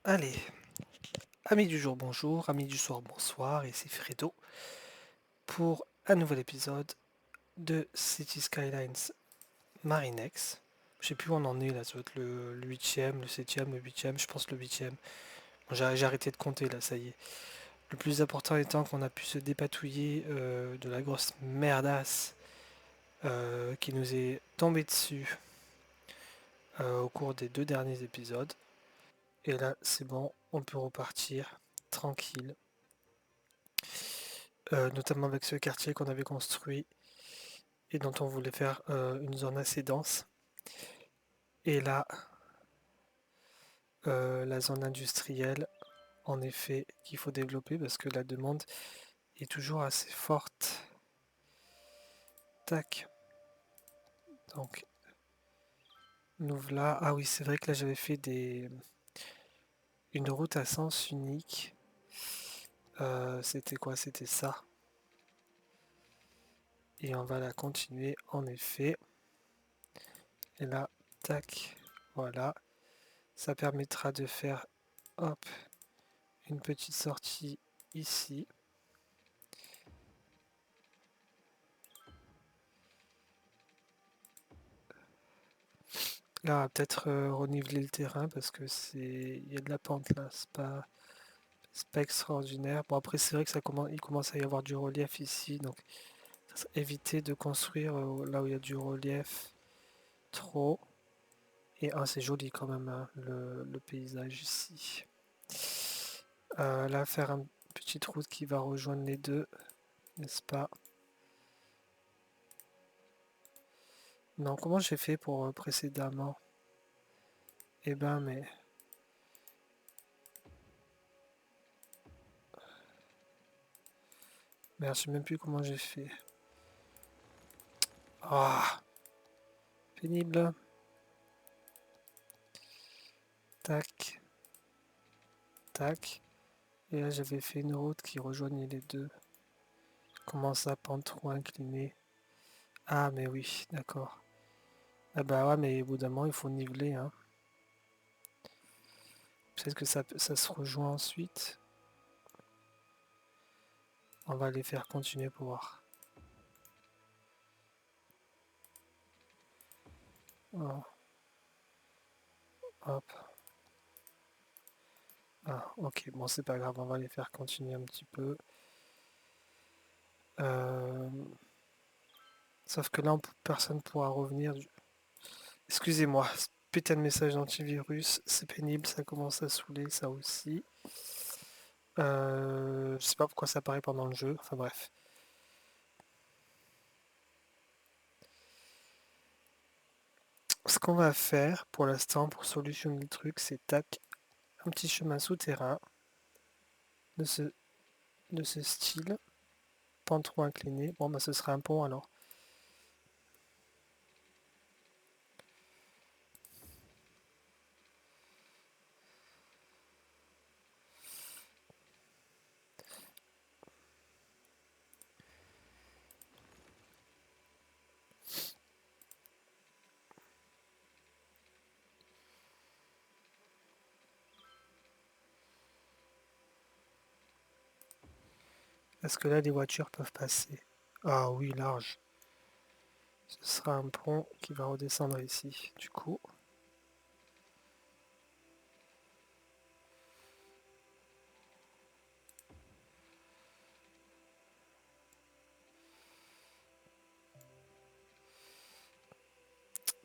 Allez, amis du jour, bonjour, amis du soir, bonsoir, ici Fredo pour un nouvel épisode de City Skylines Marinex. Je sais plus où on en est là, ça doit être le 8ème, le 7ème, le 8ème, je pense le 8ème. Bon, j'ai arrêté de compter là, ça y est. Le plus important étant qu'on a pu se dépatouiller de la grosse merdasse qui nous est tombée dessus au cours des 2 derniers épisodes. Et là, c'est bon, on peut repartir tranquille. Notamment avec ce quartier qu'on avait construit et dont on voulait faire une zone assez dense. Et là, la zone industrielle, en effet, qu'il faut développer parce que la demande est toujours assez forte. Tac. Donc, nous voilà. Ah oui, c'est vrai que là, j'avais fait une route à sens unique. C'était quoi? C'était ça. Et on va la continuer, en effet. Et là, tac. Voilà. Ça permettra de faire, hop, une petite sortie ici. Là, on va peut-être reniveler le terrain parce que il y a de la pente là, c'est pas extraordinaire. Bon après c'est vrai que il commence à y avoir du relief ici, donc éviter de construire là où il y a du relief trop. Et ah, c'est joli quand même hein, le paysage ici. Là, faire une petite route qui va rejoindre les deux, n'est-ce pas? Non, comment j'ai fait pour précédemment? Eh ben mais merde, je sais même plus comment j'ai fait. Ah, pénible. Tac, tac. Et là, j'avais fait une route qui rejoignait les deux. Comment ça, pente trop inclinée? Ah, mais oui, d'accord. Ah bah ouais, mais au bout d'un moment, il faut niveler, hein. Peut-être que ça se rejoint ensuite. On va les faire continuer pour voir. Oh, hop. Ah, ok, bon, c'est pas grave, on va les faire continuer un petit peu. Euh, Sauf que là, personne pourra revenir. Excusez-moi, ce putain de message d'antivirus, c'est pénible, ça commence à saouler, ça aussi. Je sais pas pourquoi ça apparaît pendant le jeu, enfin bref. Ce qu'on va faire pour l'instant, pour solutionner le truc, c'est tac, un petit chemin souterrain de ce, de ce style, pas trop incliné. Bon, bah ce sera un pont alors. Est-ce que là, les voitures peuvent passer? Ah oui, large. Ce sera un pont qui va redescendre ici. Du coup,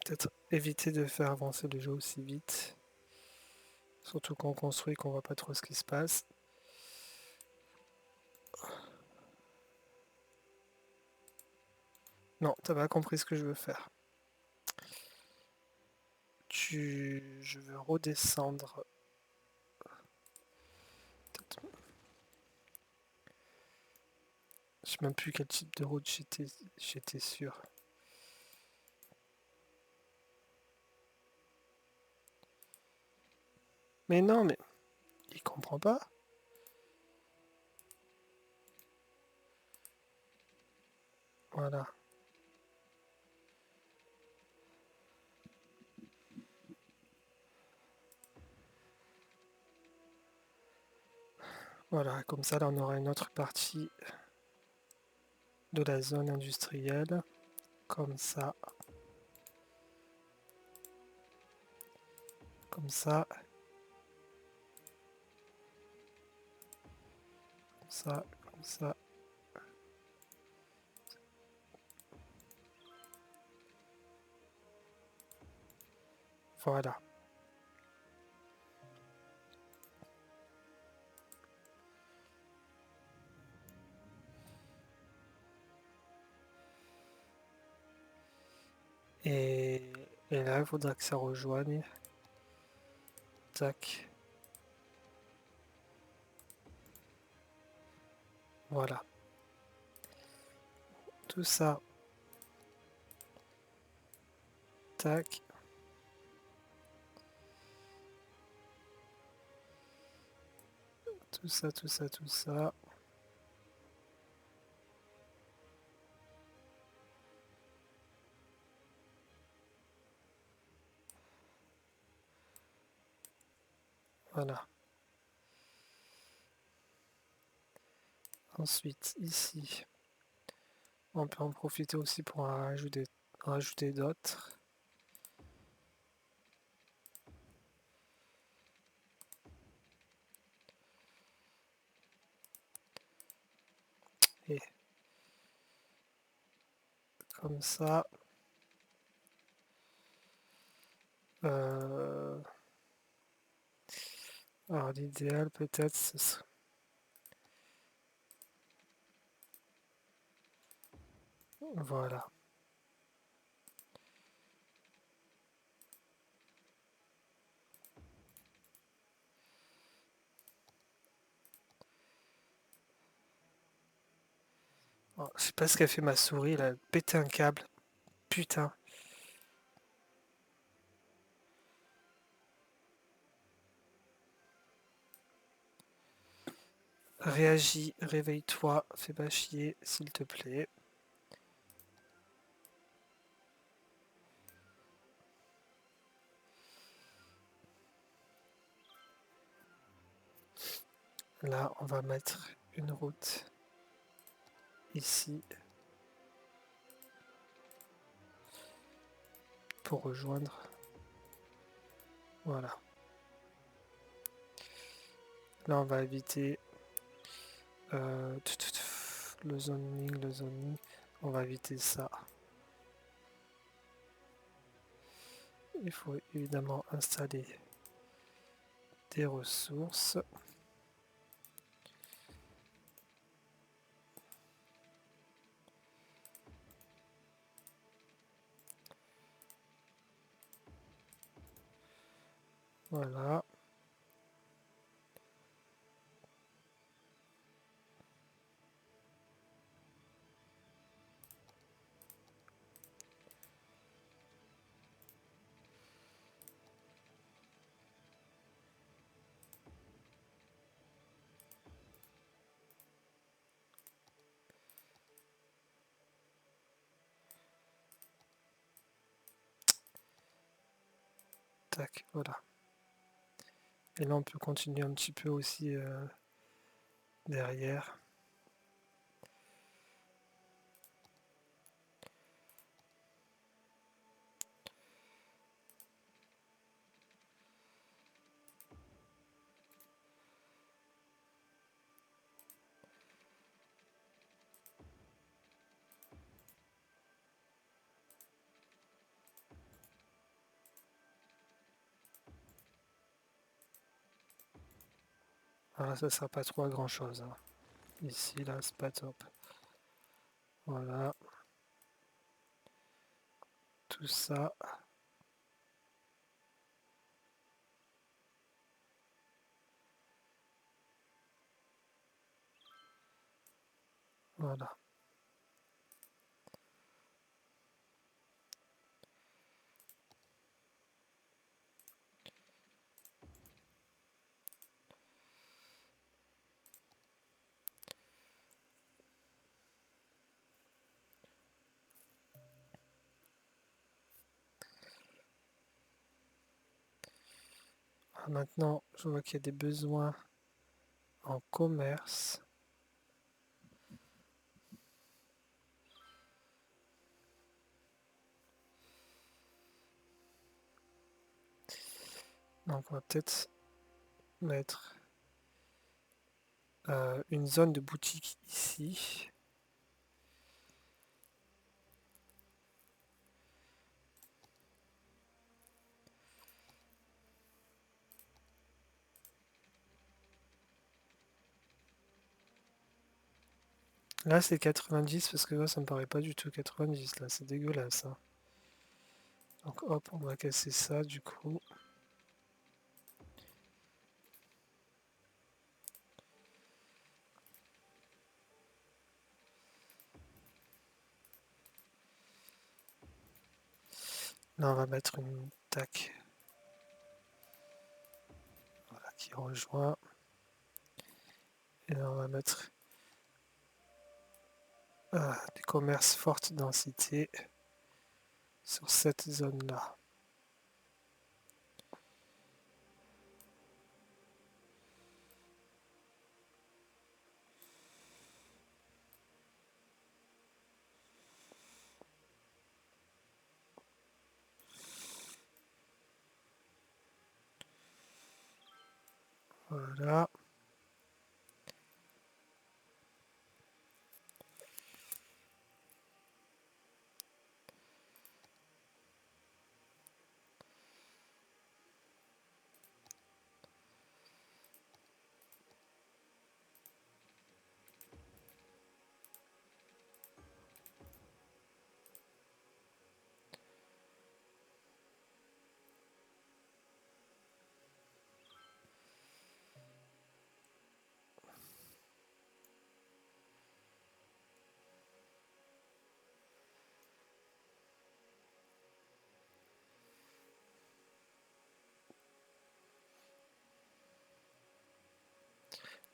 peut-être éviter de faire avancer le jeu aussi vite. Surtout qu'on construit, qu'on voit pas trop ce qui se passe. Non, t'as pas compris ce que je veux faire. Je veux redescendre. Je sais même plus quel type de route j'étais sûr. Mais non, mais il comprend pas. Voilà. Voilà, comme ça là on aura une autre partie de la zone industrielle, comme ça, comme ça, comme ça, comme ça. Voilà. Et, et là, il faudra que ça rejoigne. Tac. Voilà. Tout ça. Tac. Tout ça, tout ça, tout ça. Voilà. Ensuite, ici, on peut en profiter aussi pour en rajouter d'autres. Et comme ça. Alors l'idéal peut-être ce serait... Voilà. Oh, je sais pas ce qu'a fait ma souris, elle a pété un câble. Putain. Réagis, réveille-toi, fais pas chier, s'il te plaît. Là, on va mettre une route ici pour rejoindre. Voilà. Là, on va éviter le zoning. On va éviter ça. Il faut évidemment installer des ressources. Voilà. Tac, voilà. Et là, on peut continuer un petit peu aussi derrière. Voilà, ça sert pas trop à grand chose, hein. Ici, là, c'est pas top. Voilà. Tout ça. Voilà. Maintenant, je vois qu'il y a des besoins en commerce. Donc on va peut-être mettre une zone de boutique ici. Là c'est 90 parce que là ça me paraît pas du tout 90 là, c'est dégueulasse. Hein. Donc hop, on va casser ça du coup. Là on va mettre une tac. Voilà, qui rejoint. Et là on va mettre des commerces forte densité sur cette zone là. Voilà.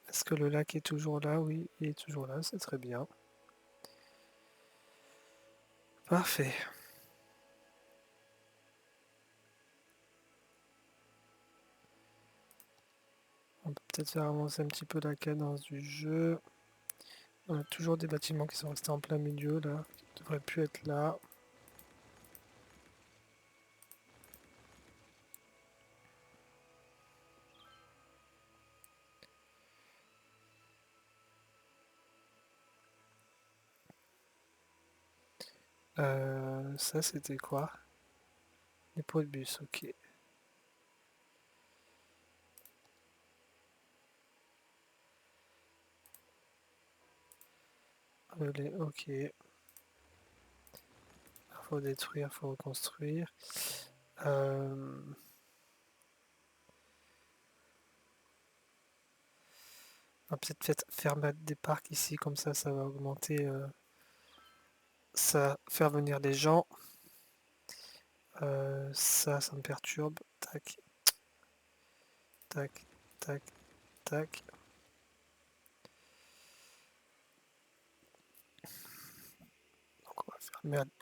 Est-ce que le lac est toujours là? Oui, il est toujours là, c'est très bien. Parfait. On peut peut-être faire avancer un petit peu la cadence du jeu. On a toujours des bâtiments qui sont restés en plein milieu là, qui ne devraient plus être là. Ça c'était quoi? Les pots de bus, ok. Relais, ok. Faut détruire, faut reconstruire. On va peut-être faire mettre des parcs ici, comme ça va augmenter, ça va faire venir des gens. Ça me perturbe. Tac, tac, tac, tac. Donc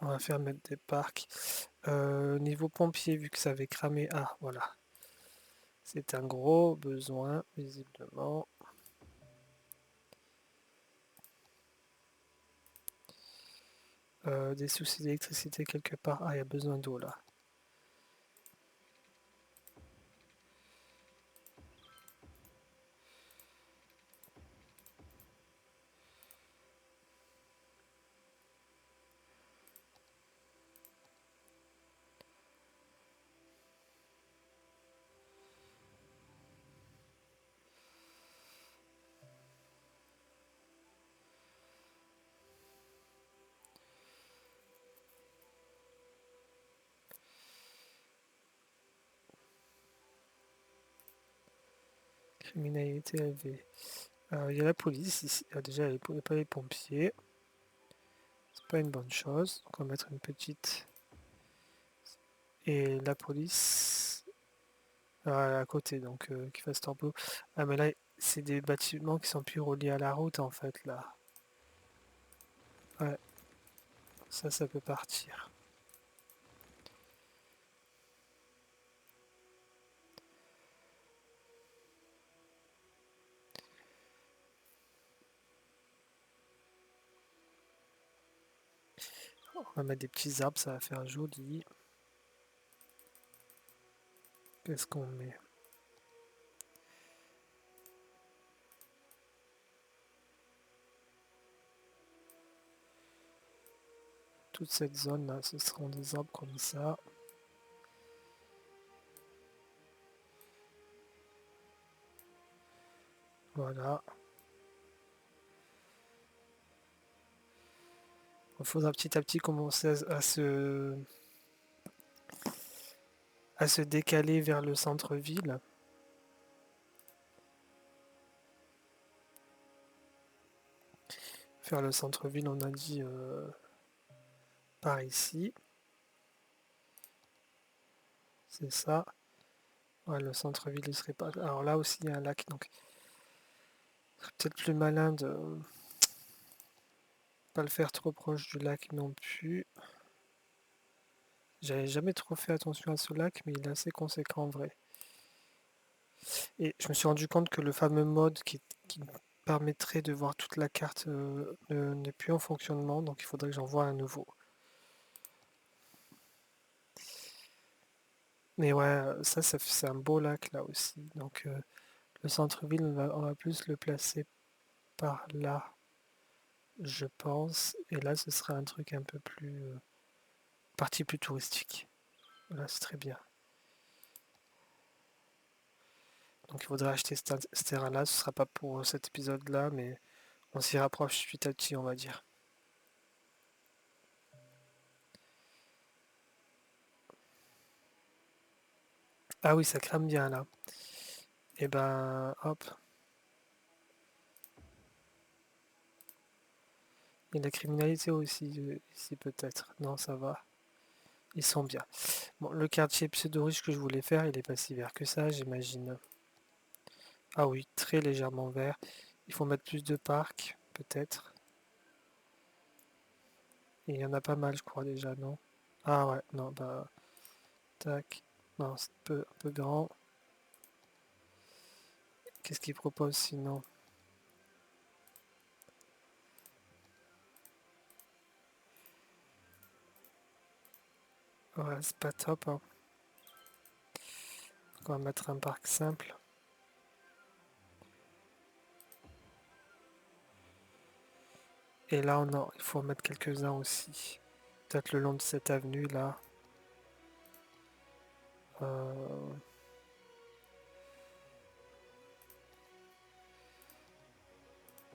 on va faire mettre des parcs. Niveau pompier, vu que ça avait cramé. Ah, voilà. C'est un gros besoin, visiblement. Des soucis d'électricité quelque part. Ah, il y a besoin d'eau là. Criminalité élevée. Il y a la police ici. Ah, déjà, il n'y a pas les pompiers. C'est pas une bonne chose. Donc on va mettre une petite. Et la police à côté, donc qui fasse tambour. Ah mais là, c'est des bâtiments qui sont plus reliés à la route en fait là. Ouais, ça peut partir. On va mettre des petits arbres, ça va faire joli. Qu'est-ce qu'on met? Toute cette zone là, ce seront des arbres comme ça. Voilà. Il faudra petit à petit commencer à se décaler vers le centre-ville. Faire le centre-ville, on a dit par ici. C'est ça. Ouais, le centre-ville, il serait pas. Alors là aussi, il y a un lac, donc ce serait peut-être plus malin de pas le faire trop proche du lac non plus. J'avais jamais trop fait attention à ce lac, mais il est assez conséquent en vrai. Et je me suis rendu compte que le fameux mode qui permettrait de voir toute la carte n'est plus en fonctionnement, donc il faudrait que j'en voie un nouveau. Mais ouais, ça c'est un beau lac là aussi. Donc le centre-ville, on va plus le placer par là, je pense. Et là, ce serait un truc un peu plus partie plus touristique. Là, c'est très bien. Donc il faudrait acheter ce terrain-là. Ce sera pas pour cet épisode-là, mais on s'y rapproche petit à petit, on va dire. Ah oui, ça crame bien là. Et ben, hop. Il y a de la criminalité aussi ici peut-être. Non, ça va. Ils sont bien. Bon, le quartier pseudo-riche que je voulais faire, il est pas si vert que ça, j'imagine. Ah oui, très légèrement vert. Il faut mettre plus de parcs, peut-être. Et il y en a pas mal, je crois déjà, non? Ah ouais, non, bah, tac. Non, c'est un peu grand. Qu'est-ce qu'il propose sinon? Ouais, c'est pas top, hein. On va mettre un parc simple. Et là, il faut en mettre quelques-uns aussi. Peut-être le long de cette avenue là. Euh,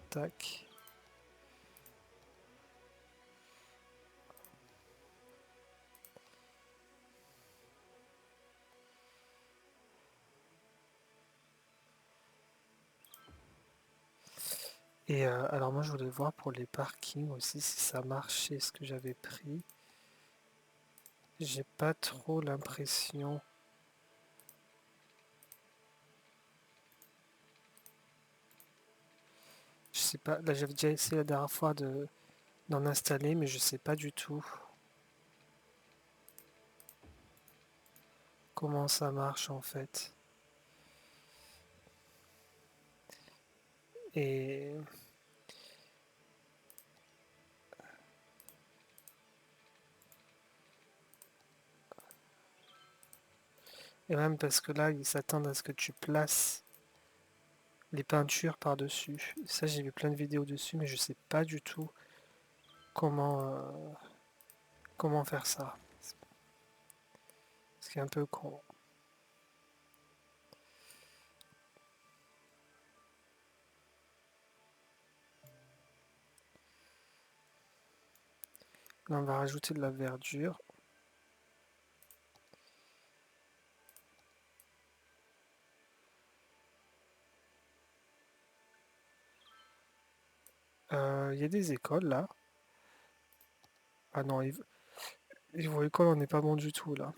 tac. Et alors moi je voulais voir pour les parkings aussi si ça marchait ce que j'avais pris. J'ai pas trop l'impression. Je sais pas, là j'avais déjà essayé la dernière fois d'en installer mais je sais pas du tout comment ça marche en fait. Et, et même parce que là ils s'attendent à ce que tu places les peintures par-dessus. Ça j'ai vu plein de vidéos dessus mais je sais pas du tout comment, comment faire ça. Ce qui est un peu con. Là on va rajouter de la verdure. Il y a des écoles là. Ah non, niveau école on n'est pas bon du tout là.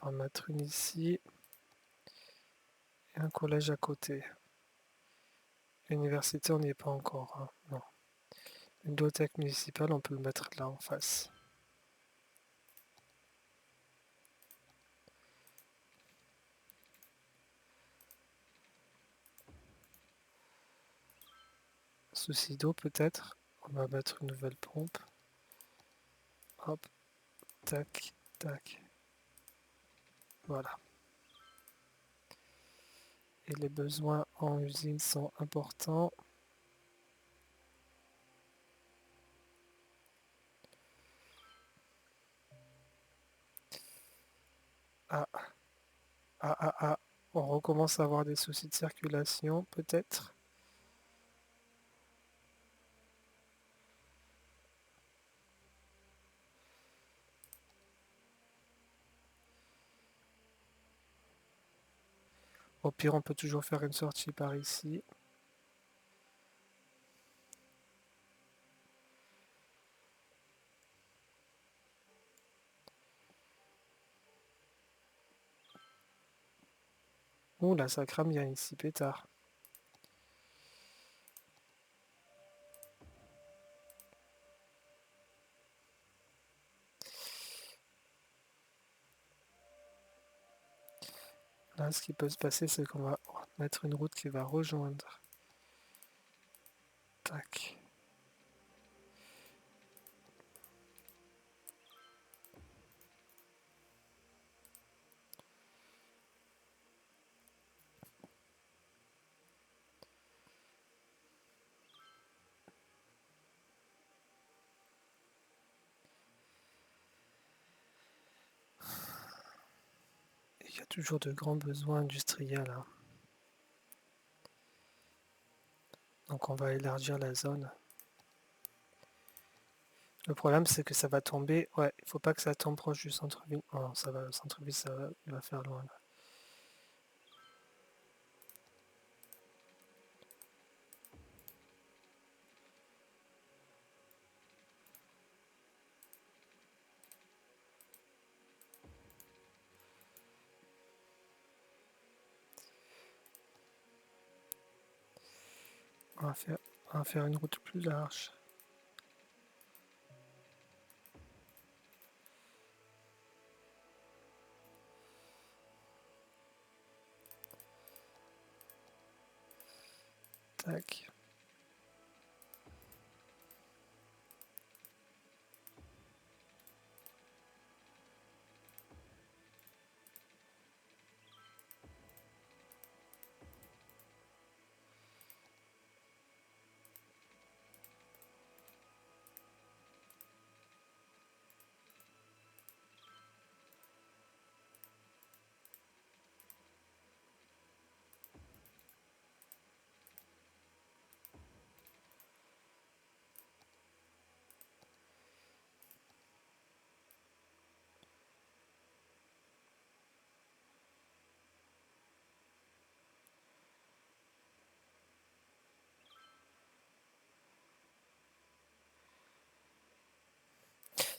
On va en mettre une ici et un collège à côté. L'université on n'y est pas encore, hein. Non. Une bibliothèque municipale on peut le mettre là en face. Souci d'eau peut-être. On va mettre une nouvelle pompe. Hop, tac, tac. Voilà. Et les besoins en usine sont importants. Ah, ah. On recommence à avoir des soucis de circulation, peut-être. Au pire, on peut toujours faire une sortie par ici. Ouh là, ça crame bien ici, pétard. Là, ce qui peut se passer, c'est qu'on va mettre une route qui va rejoindre. Tac. Il y a toujours de grands besoins industriels, hein. Donc on va élargir la zone. Le problème, c'est que ça va tomber. Ouais, il faut pas que ça tombe proche du centre-ville. Oh, ça va, le centre-ville, il va faire loin, là. On va faire une route plus large. Tac.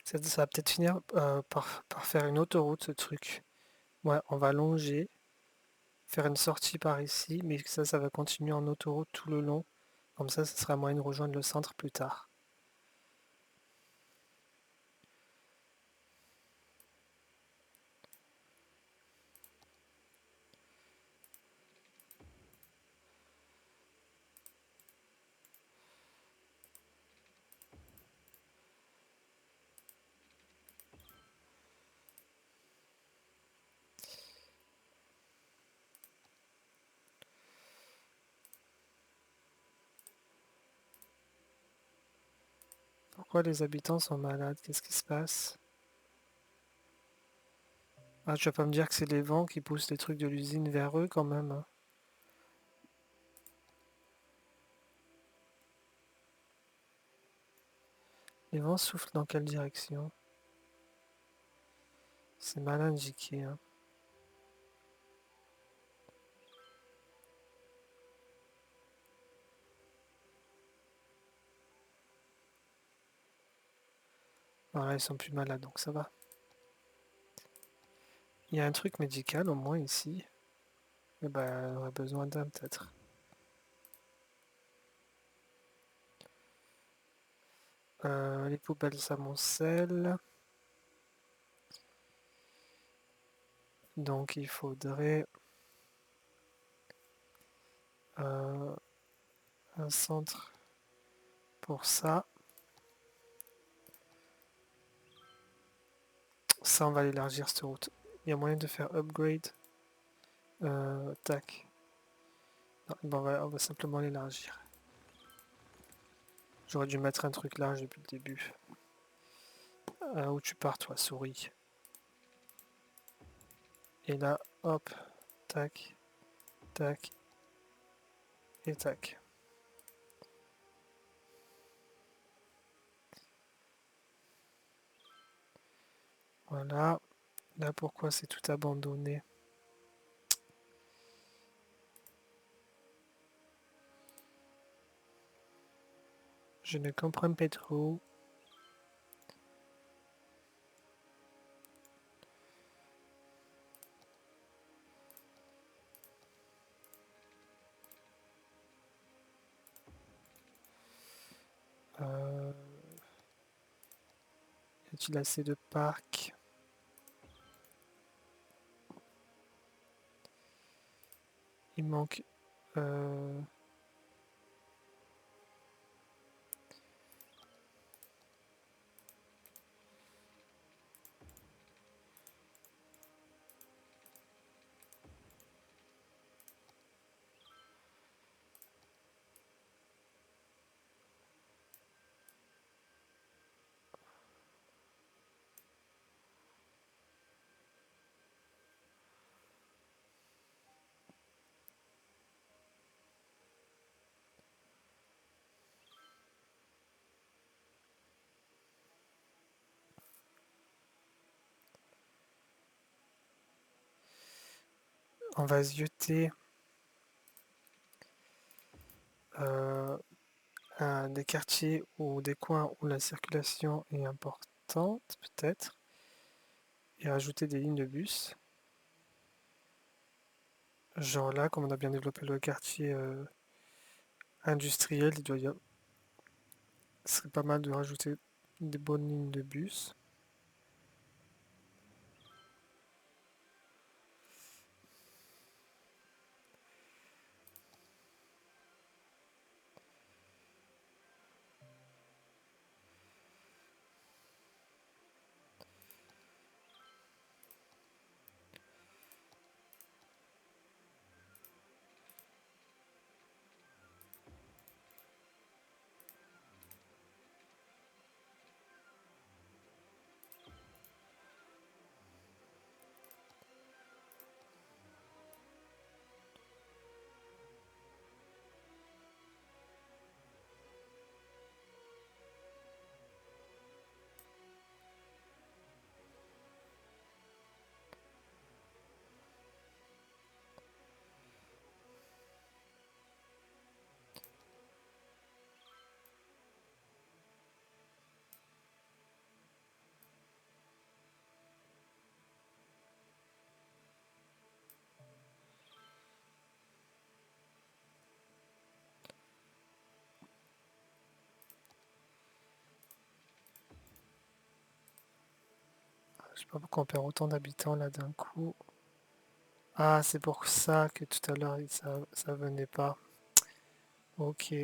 Ça va peut-être finir par faire une autoroute, ce truc. Ouais, on va longer, faire une sortie par ici, mais ça va continuer en autoroute tout le long. Comme ça sera moyen de rejoindre le centre plus tard. Pourquoi les habitants sont malades? Qu'est-ce qui se passe? Ah, tu vas pas me dire que c'est les vents qui poussent les trucs de l'usine vers eux quand même, hein. Les vents soufflent dans quelle direction? C'est mal indiqué, hein. Voilà, ils sont plus malades, donc ça va. Il y a un truc médical au moins ici. Eh ben, on aurait besoin d'un peut-être. Les poubelles s'amoncellent. Donc il faudrait un centre pour ça. Ça, on va l'élargir cette route. Il y a moyen de faire upgrade. Tac. Non, bon, on va simplement l'élargir. J'aurais dû mettre un truc large depuis le début. Où tu pars, toi, souris. Et là, hop, tac, tac, et tac. Voilà. Là, pourquoi c'est tout abandonné? Je ne comprends pas trop. Y a-t-il assez de parcs? Il manque... on va zioter des quartiers ou des coins où la circulation est importante, peut-être, et rajouter des lignes de bus. Genre là, comme on a bien développé le quartier industriel, ce serait pas mal de rajouter des bonnes lignes de bus. Je sais pas pourquoi on perd autant d'habitants là d'un coup. Ah, c'est pour ça que tout à l'heure ça venait pas. Ok.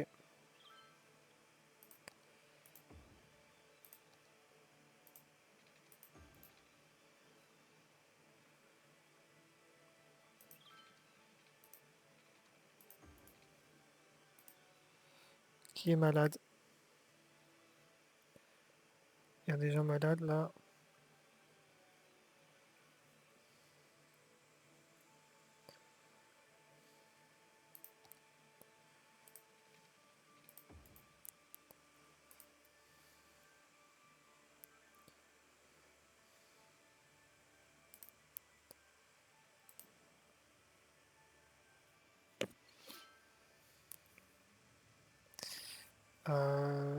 Qui est malade? Il y a des gens malades là.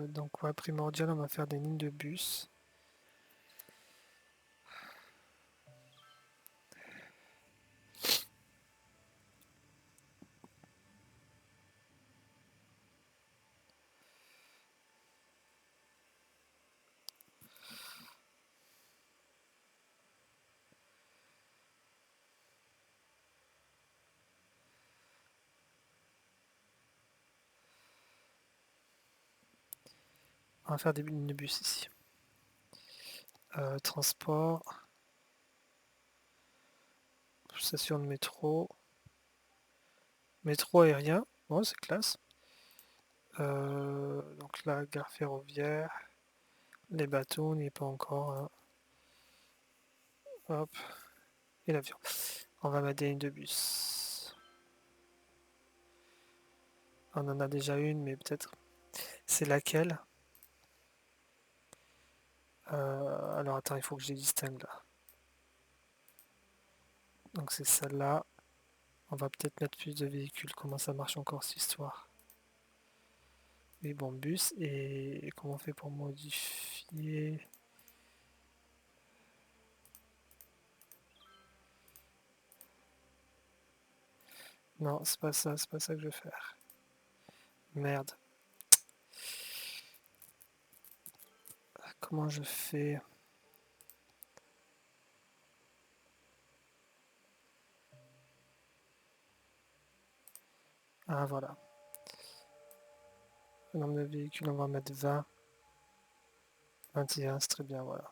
Donc ouais, primordial, on va faire des lignes de bus. On va faire des lignes de bus ici. Transport. Station de métro. Métro aérien. Bon, c'est classe. Donc la gare ferroviaire. Les bateaux, on n'y est pas encore. Hein. Hop. Et l'avion. On va mettre des lignes de bus. On en a déjà une, mais peut-être. C'est laquelle? Alors attends, il faut que je les distingue là. Donc c'est celle-là. On va peut-être mettre plus de véhicules. Comment ça marche encore cette histoire? Oui, bon, bus. Et comment on fait pour modifier? Non, c'est pas ça que je veux faire. Merde. Comment je fais? Ah voilà. Le nombre de véhicules, on va mettre 20. 21, c'est très bien, voilà.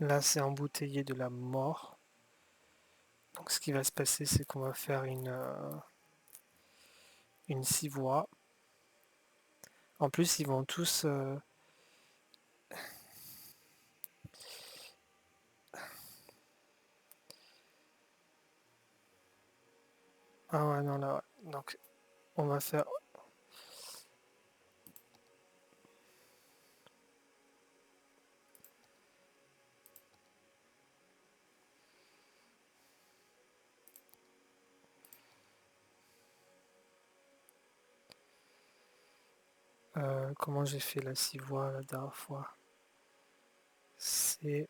Là, c'est embouteillé de la mort. Donc ce qui va se passer, c'est qu'on va faire une 6 voies. En plus, ils vont tous... Ah ouais, non, là, ouais. Donc, on va faire... comment j'ai fait la 6 voies la dernière fois? C'est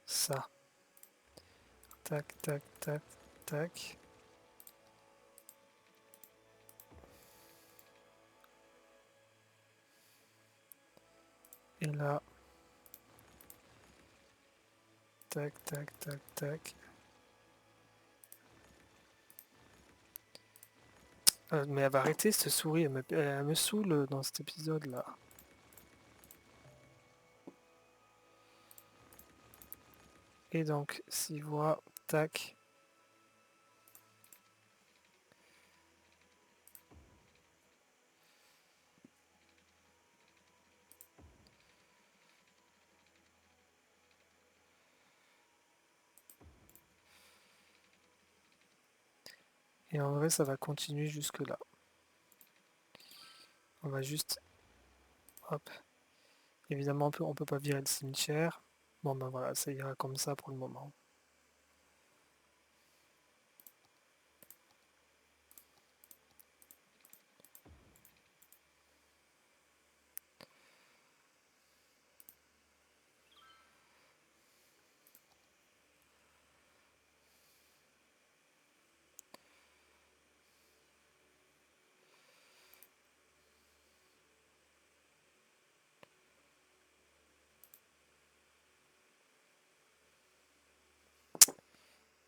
ça. Tac, tac, tac, tac. Et là, tac, tac, tac, tac. Mais elle va arrêter cette souris, elle me saoule dans cet épisode-là. Et donc, 6 voies, tac. Et en vrai, ça va continuer jusque là. On va juste... Hop. Évidemment, on peut pas virer le cimetière. Bon ben voilà, ça ira comme ça pour le moment.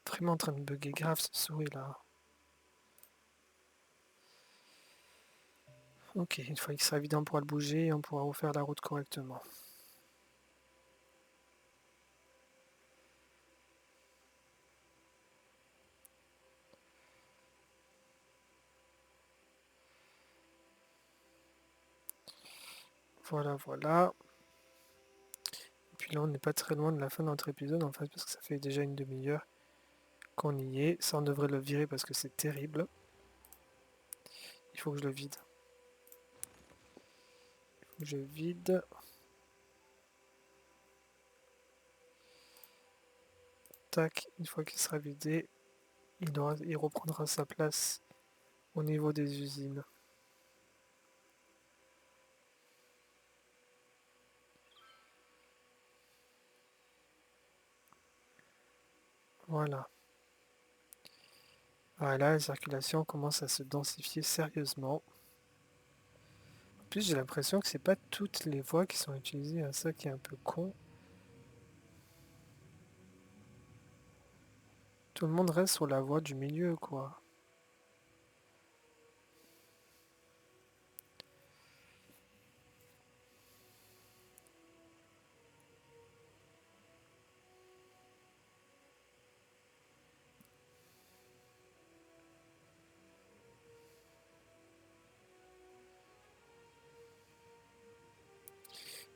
Vraiment en train de bugger grave cette souris là. Ok, une fois qu'il sera évident, on pourra le bouger et on pourra refaire la route correctement. Voilà, voilà. Et puis là, on n'est pas très loin de la fin de notre épisode en fait, parce que ça fait déjà une demi-heure qu'on y est. Ça, on devrait le virer parce que c'est terrible. Il faut que je le vide. Je vide. Tac, une fois qu'il sera vidé, il reprendra sa place au niveau des usines. Voilà. Voilà, la circulation commence à se densifier sérieusement. En plus, j'ai l'impression que c'est pas toutes les voies qui sont utilisées, hein, ça qui est un peu con. Tout le monde reste sur la voie du milieu, quoi.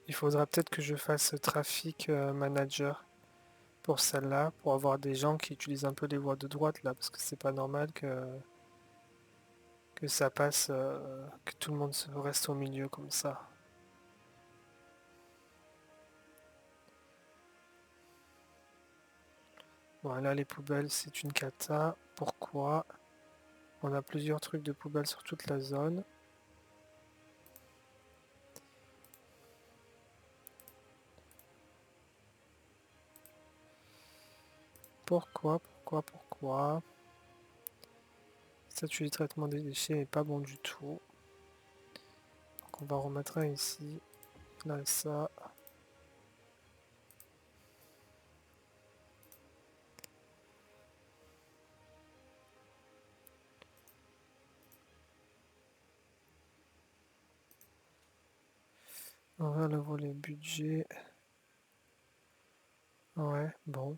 Il faudra peut-être que je fasse Traffic Manager pour celle-là, pour avoir des gens qui utilisent un peu les voies de droite, là, parce que c'est pas normal que ça passe, que tout le monde se reste au milieu comme ça. Voilà, les poubelles, c'est une cata. Pourquoi? On a plusieurs trucs de poubelles sur toute la zone. Pourquoi? Statut du traitement des déchets est pas bon du tout. Donc on va en remettre un ici. Là, ça. On va le volet budget. Ouais, bon.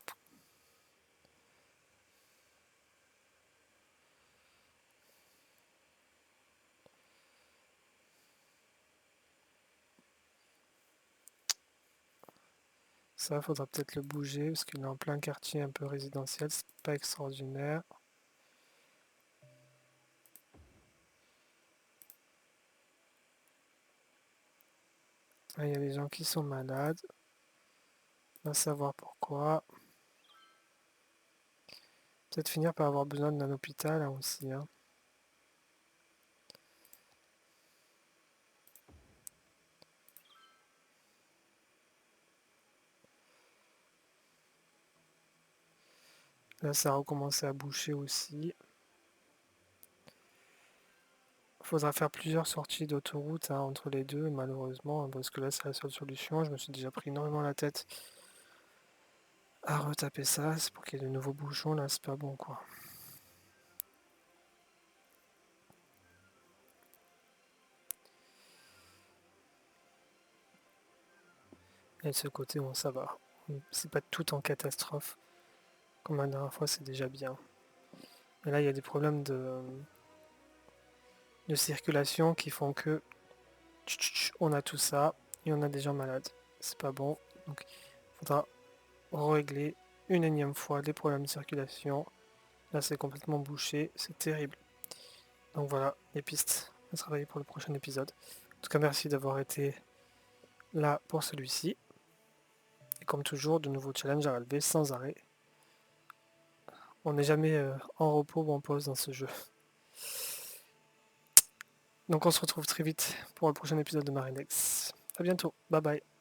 Ça, faudra peut-être le bouger parce qu'il est en plein quartier un peu résidentiel. C'est pas extraordinaire. Ah, il y a des gens qui sont malades. On va savoir pourquoi. Peut-être finir par avoir besoin d'un hôpital hein, aussi. Hein. Là, ça a recommencé à boucher aussi. Faudra faire plusieurs sorties d'autoroute hein, entre les deux, malheureusement, hein, parce que là, c'est la seule solution. Je me suis déjà pris énormément la tête à retaper ça. C'est pour qu'il y ait de nouveaux bouchons. Là, c'est pas bon, quoi. Et de ce côté, bon, ça va. C'est pas tout en catastrophe. Comme la dernière fois, c'est déjà bien. Et là, il y a des problèmes de circulation qui font que on a tout ça et on a des gens malades. C'est pas bon. Donc, il faudra régler une énième fois les problèmes de circulation. Là, c'est complètement bouché. C'est terrible. Donc voilà, les pistes à travailler pour le prochain épisode. En tout cas, merci d'avoir été là pour celui-ci. Et comme toujours, de nouveaux challenges à relever sans arrêt. On n'est jamais en repos ou en pause dans ce jeu. Donc on se retrouve très vite pour le prochain épisode de Marinex. A bientôt, bye bye.